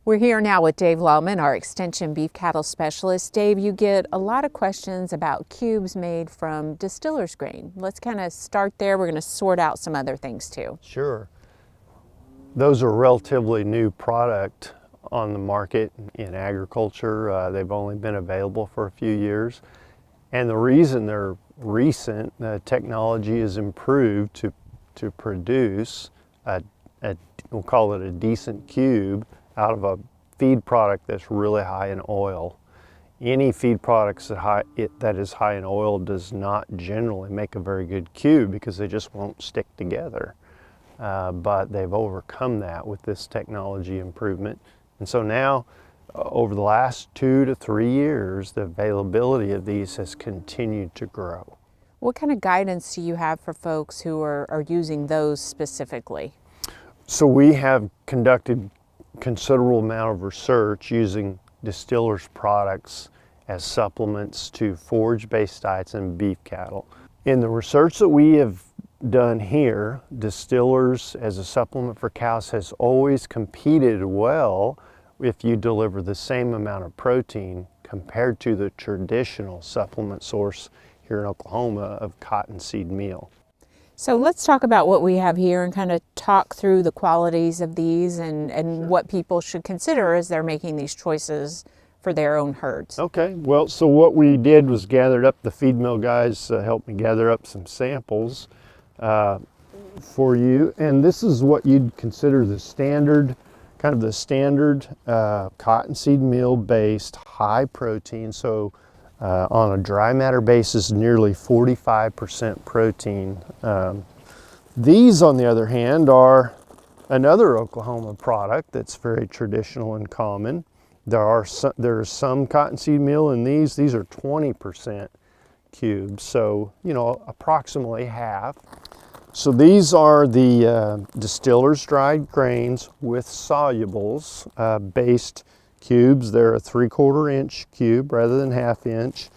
We're here now with Dave Lalman, our Extension Beef Cattle Specialist. Dave, you get a lot of questions about cubes made from distiller's grain. Let's kind of start there. We're going to sort out some other things too. Sure. Those are a relatively new product on the market in agriculture. They've only been available for a few years. And the reason they're recent, the technology has improved to produce we'll call it a decent cube out of a feed product that's really high in oil. Any feed products that is high in oil does not generally make a very good cube because they just won't stick together. But they've overcome that with this technology improvement. And so now, over the last 2 to 3 years, the availability of these has continued to grow. What kind of guidance do you have for folks who are using those specifically? So we have conducted considerable amount of research using distillers' products as supplements to forage-based diets and beef cattle. In the research that we have done here, distillers as a supplement for cows has always competed well if you deliver the same amount of protein compared to the traditional supplement source here in Oklahoma of cottonseed meal. So let's talk about what we have here and kind of talk through the qualities of these and Sure. what people should consider as they're making these choices for their own herds. Okay, well, so what we did was gathered up, the feed mill guys helped me gather up some samples for you. And this is what you'd consider the standard, kind of the standard cottonseed meal based high protein. So on a dry matter basis, nearly 45% protein. These, on the other hand, are another Oklahoma product that's very traditional and common. There's some cottonseed meal in these. These are 20% cubes, so approximately half. So these are the distillers dried grains with solubles based cubes. They're a 3/4 inch cube rather than 1/2 inch.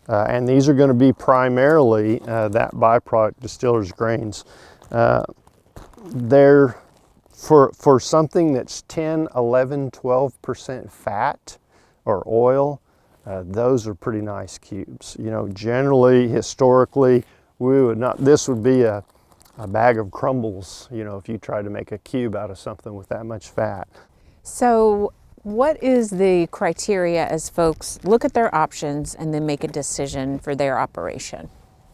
And these are going to be primarily that byproduct distillers grains. They're for something that's 10, 11, 12% fat or oil, those are pretty nice cubes. Generally, historically, this would be a bag of crumbles, if you tried to make a cube out of something with that much fat. So what is the criteria as folks look at their options and then make a decision for their operation?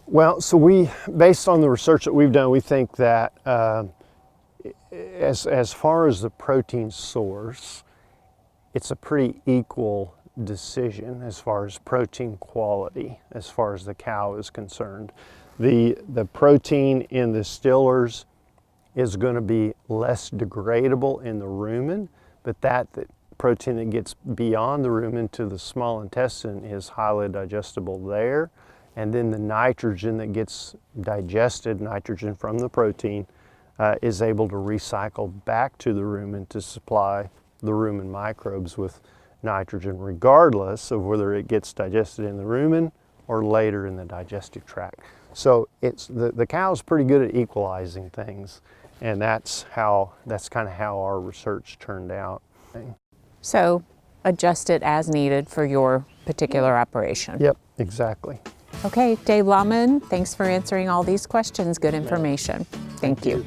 Well, so based on the research that we've done, we think that as far as the protein source, it's a pretty equal decision as far as protein quality, as far as the cow is concerned. The protein in the distillers is going to be less degradable in the rumen, but that protein that gets beyond the rumen to the small intestine is highly digestible there. And then the nitrogen that gets digested, nitrogen from the protein, is able to recycle back to the rumen to supply the rumen microbes with nitrogen, regardless of whether it gets digested in the rumen or later in the digestive tract. So the cow's pretty good at equalizing things, and that's kind of how our research turned out. So adjust it as needed for your particular operation. Yep, exactly. Okay, Dave Lalman, thanks for answering all these questions. Good information. Thank you.